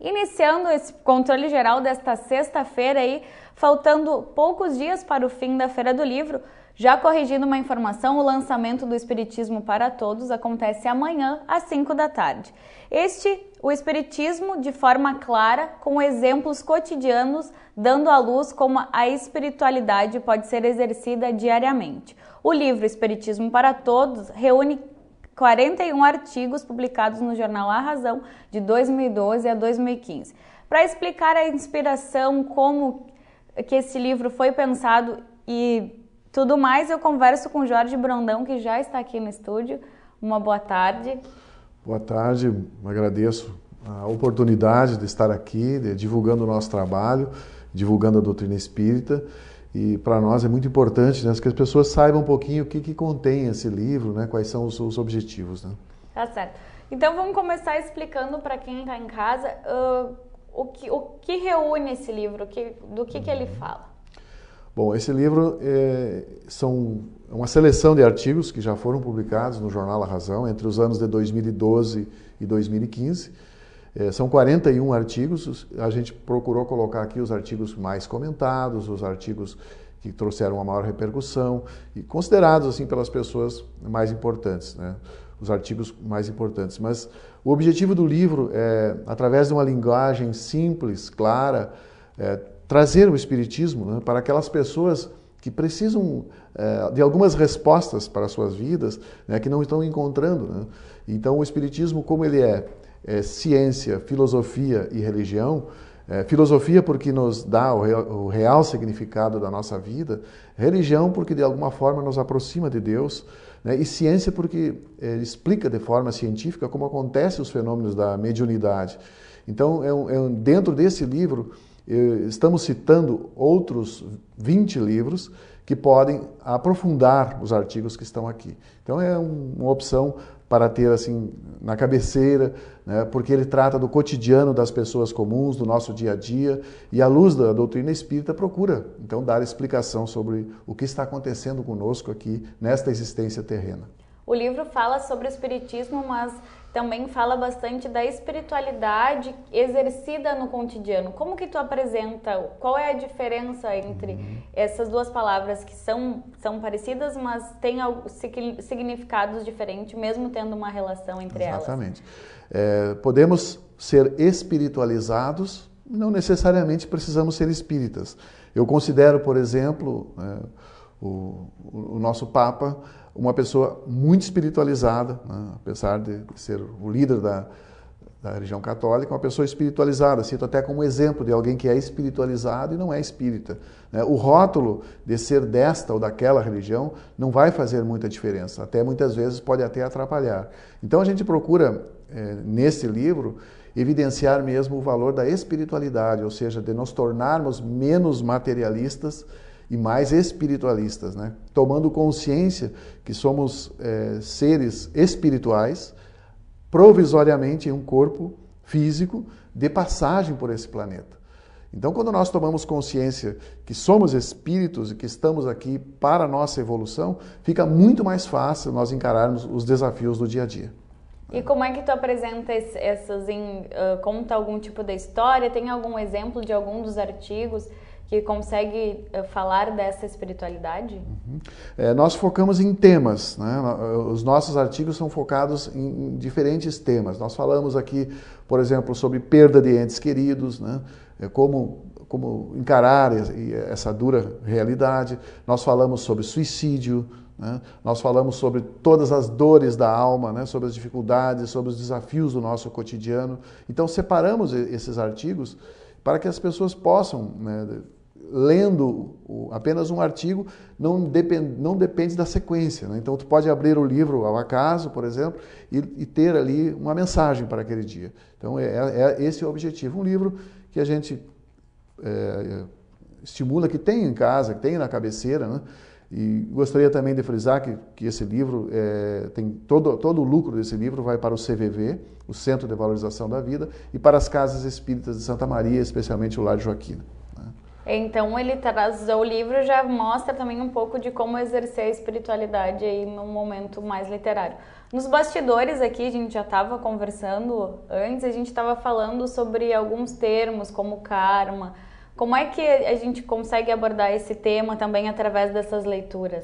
Iniciando esse controle geral desta sexta-feira aí, faltando poucos dias para o fim da Feira do Livro, já corrigindo uma informação, o lançamento do Espiritismo para Todos acontece amanhã às 5 da tarde. O Espiritismo de forma clara, com exemplos cotidianos, dando à luz como a espiritualidade pode ser exercida diariamente. O livro Espiritismo para Todos reúne 41 artigos publicados no jornal A Razão, de 2012 a 2015. Para explicar a inspiração, como que esse livro foi pensado e tudo mais, eu converso com Jorge Brondão, que já está aqui no estúdio. Uma boa tarde. Boa tarde, agradeço a oportunidade de estar aqui, divulgando o nosso trabalho, divulgando a doutrina espírita. E para nós é muito importante, né, que as pessoas saibam um pouquinho o que contém esse livro, né, quais são os objetivos. Né? Tá certo. Então vamos começar explicando para quem está em casa o que reúne esse livro, do que ele fala. Bom, esse livro é uma seleção de artigos que já foram publicados no jornal A Razão entre os anos de 2012 e 2015. São 41 artigos, a gente procurou colocar aqui os artigos mais comentados, os artigos que trouxeram uma maior repercussão e considerados assim pelas pessoas mais importantes, né? Os artigos mais importantes. Mas o objetivo do livro é, através de uma linguagem simples, clara, trazer o Espiritismo, né, para aquelas pessoas que precisam de algumas respostas para as suas vidas, né, que não estão encontrando. Né? Então o Espiritismo, como ele é ciência, filosofia e religião, filosofia porque nos dá o real significado da nossa vida, religião porque de alguma forma nos aproxima de Deus, né? E ciência porque explica de forma científica como acontecem os fenômenos da mediunidade. Então, dentro desse livro, estamos citando outros 20 livros que podem aprofundar os artigos que estão aqui. Então é uma opção para ter assim na cabeceira, né, porque ele trata do cotidiano das pessoas comuns, do nosso dia a dia, e à luz da doutrina espírita procura então dar explicação sobre o que está acontecendo conosco aqui nesta existência terrena. O livro fala sobre o espiritismo, mas também fala bastante da espiritualidade exercida no cotidiano. Como que tu apresenta, qual é a diferença entre essas duas palavras que são parecidas, mas têm significados diferentes, mesmo tendo uma relação entre elas? Exatamente. Podemos ser espiritualizados, não necessariamente precisamos ser espíritas. Eu considero, por exemplo, o nosso Papa uma pessoa muito espiritualizada, né? Apesar de ser o líder da religião católica, uma pessoa espiritualizada. Cito até como exemplo de alguém que é espiritualizado e não é espírita. Né? O rótulo de ser desta ou daquela religião não vai fazer muita diferença, até muitas vezes pode até atrapalhar. Então a gente procura, nesse livro, evidenciar mesmo o valor da espiritualidade, ou seja, de nos tornarmos menos materialistas e mais espiritualistas, né? Tomando consciência que somos seres espirituais, provisoriamente em um corpo físico de passagem por esse planeta. Então, quando nós tomamos consciência que somos espíritos e que estamos aqui para a nossa evolução, fica muito mais fácil nós encararmos os desafios do dia a dia. E como é que tu apresenta conta algum tipo de história? Tem algum exemplo de algum dos artigos que consegue falar dessa espiritualidade? Nós focamos em temas, né? Os nossos artigos são focados em diferentes temas. Nós falamos aqui, por exemplo, sobre perda de entes queridos, né? Como encarar essa dura realidade. Nós falamos sobre suicídio, né? Nós falamos sobre todas as dores da alma, né? Sobre as dificuldades, sobre os desafios do nosso cotidiano. Então separamos esses artigos para que as pessoas possam, né, lendo apenas um artigo, não depende da sequência. Né? Então, tu pode abrir o livro ao acaso, por exemplo, e ter ali uma mensagem para aquele dia. Então, esse é o objetivo. Um livro que a gente estimula que tenha em casa, que tenha na cabeceira, né? E gostaria também de frisar que esse livro, tem todo o lucro desse livro vai para o CVV, o Centro de Valorização da Vida, e para as Casas Espíritas de Santa Maria, especialmente o Lar Joaquina. Então ele traz, o livro já mostra também um pouco de como exercer a espiritualidade aí num momento mais literário. Nos bastidores aqui, a gente já estava conversando antes, a gente estava falando sobre alguns termos como karma. Como é que a gente consegue abordar esse tema também através dessas leituras?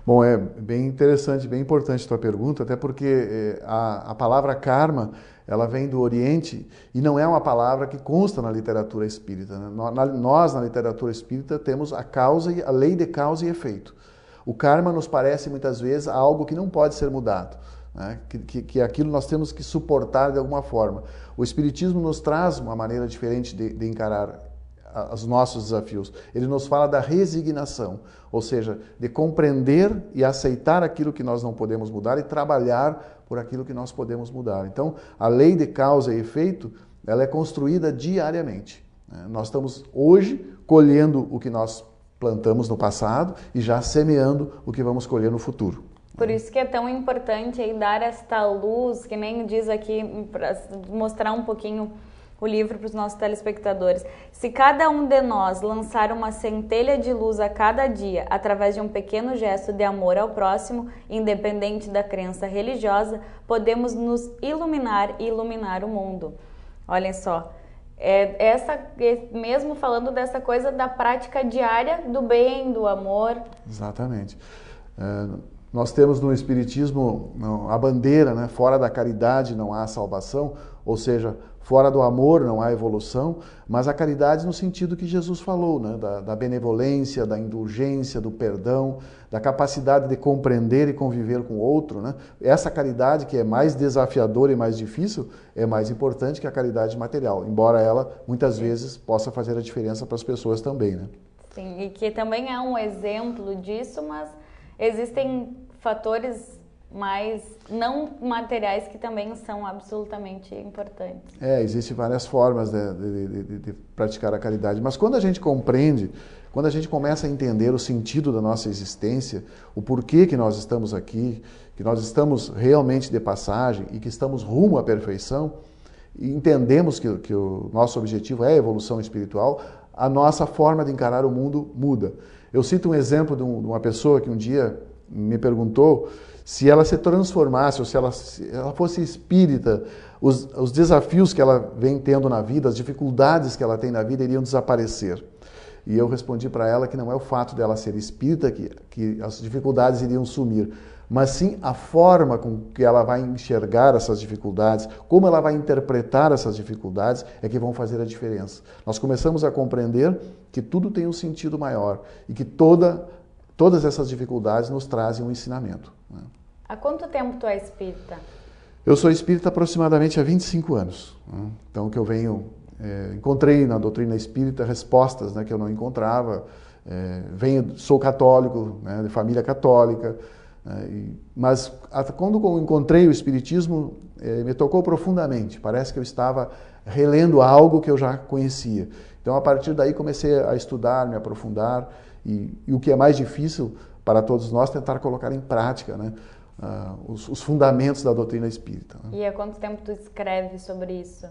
Bom, é bem interessante, bem importante a tua pergunta, até porque a palavra karma, ela vem do Oriente e não é uma palavra que consta na literatura espírita, né? Nós, na literatura espírita, temos a lei de causa e efeito. O karma nos parece muitas vezes algo que não pode ser mudado, né? Que aquilo nós temos que suportar de alguma forma. O Espiritismo nos traz uma maneira diferente de encarar os nossos desafios. Ele nos fala da resignação, ou seja, de compreender e aceitar aquilo que nós não podemos mudar e trabalhar por aquilo que nós podemos mudar. Então, a lei de causa e efeito, ela é construída diariamente. Nós estamos hoje colhendo o que nós plantamos no passado e já semeando o que vamos colher no futuro. Por isso que é tão importante aí dar esta luz, que nem diz aqui, para mostrar um pouquinho o livro para os nossos telespectadores. Se cada um de nós lançar uma centelha de luz a cada dia, através de um pequeno gesto de amor ao próximo, independente da crença religiosa, podemos nos iluminar e iluminar o mundo. Olhem só. Mesmo falando dessa coisa da prática diária do bem, do amor. Exatamente. Nós temos no Espiritismo a bandeira, né? Fora da caridade não há salvação, ou seja, fora do amor não há evolução, mas a caridade no sentido que Jesus falou, né? Da benevolência, da indulgência, do perdão, da capacidade de compreender e conviver com o outro, né? Essa caridade que é mais desafiadora e mais difícil é mais importante que a caridade material, embora ela muitas vezes possa fazer a diferença para as pessoas também, né? Sim, e que também é um exemplo disso, mas existem fatores mais não materiais que também são absolutamente importantes. Existem várias formas de praticar a caridade, mas quando a gente compreende, quando a gente começa a entender o sentido da nossa existência, o porquê que nós estamos aqui, que nós estamos realmente de passagem e que estamos rumo à perfeição, e entendemos que o nosso objetivo é a evolução espiritual, a nossa forma de encarar o mundo muda. Eu cito um exemplo de uma pessoa que um dia me perguntou se ela se transformasse, ou se ela fosse espírita, os desafios que ela vem tendo na vida, as dificuldades que ela tem na vida iriam desaparecer. E eu respondi para ela que não é o fato dela ser espírita que as dificuldades iriam sumir, mas sim a forma com que ela vai enxergar essas dificuldades, como ela vai interpretar essas dificuldades, é que vão fazer a diferença. Nós começamos a compreender que tudo tem um sentido maior e que todas essas dificuldades nos trazem um ensinamento. Há quanto tempo tu é espírita? Eu sou espírita aproximadamente há 25 anos. Então, que eu encontrei na doutrina espírita respostas, né, que eu não encontrava. Sou católico, né, de família católica, mas quando eu encontrei o espiritismo, me tocou profundamente. Parece que eu estava relendo algo que eu já conhecia. Então, a partir daí, comecei a estudar, me aprofundar, e o que é mais difícil para todos nós, tentar colocar em prática, né, os fundamentos da doutrina espírita. Né? E há quanto tempo tu escreve sobre isso?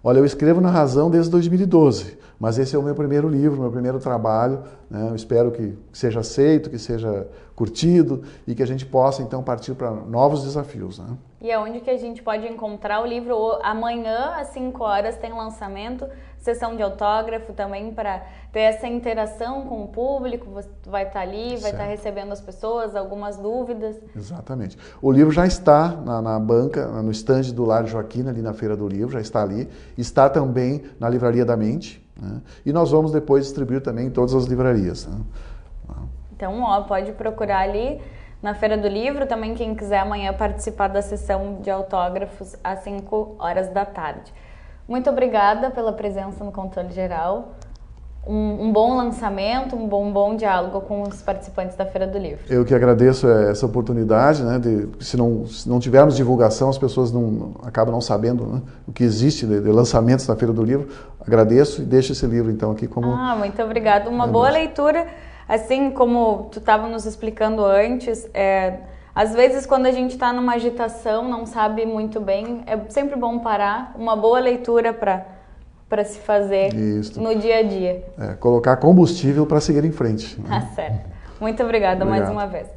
Olha, eu escrevo na Razão desde 2012, mas esse é o meu primeiro livro, meu primeiro trabalho, né? Eu espero que seja aceito, que seja curtido e que a gente possa, então, partir para novos desafios. Né? E aonde que a gente pode encontrar o livro? Amanhã, às 5 horas, tem lançamento, sessão de autógrafo também para ter essa interação com o público. Você vai estar ali, vai estar recebendo as pessoas, algumas dúvidas. Exatamente. O livro já está na banca, no estande do Lar Joaquim, ali na Feira do Livro, já está ali. Está também na Livraria da Mente, né? E nós vamos depois distribuir também em todas as livrarias. Né? Então, pode procurar ali na Feira do Livro. Também quem quiser amanhã participar da sessão de autógrafos às 5 horas da tarde. Muito obrigada pela presença no Controle Geral. Um bom lançamento, um bom diálogo com os participantes da Feira do Livro. Eu que agradeço essa oportunidade, né, se não tivermos divulgação, as pessoas acabam não sabendo, né, o que existe de lançamentos na Feira do Livro. Agradeço e deixo esse livro então aqui como... Muito obrigada. Uma boa leitura, assim como tu estava nos explicando antes, às vezes quando a gente está numa agitação, não sabe muito bem, é sempre bom parar, uma boa leitura para se fazer no dia a dia. Colocar combustível para seguir em frente. Tá certo. Muito obrigada mais uma vez.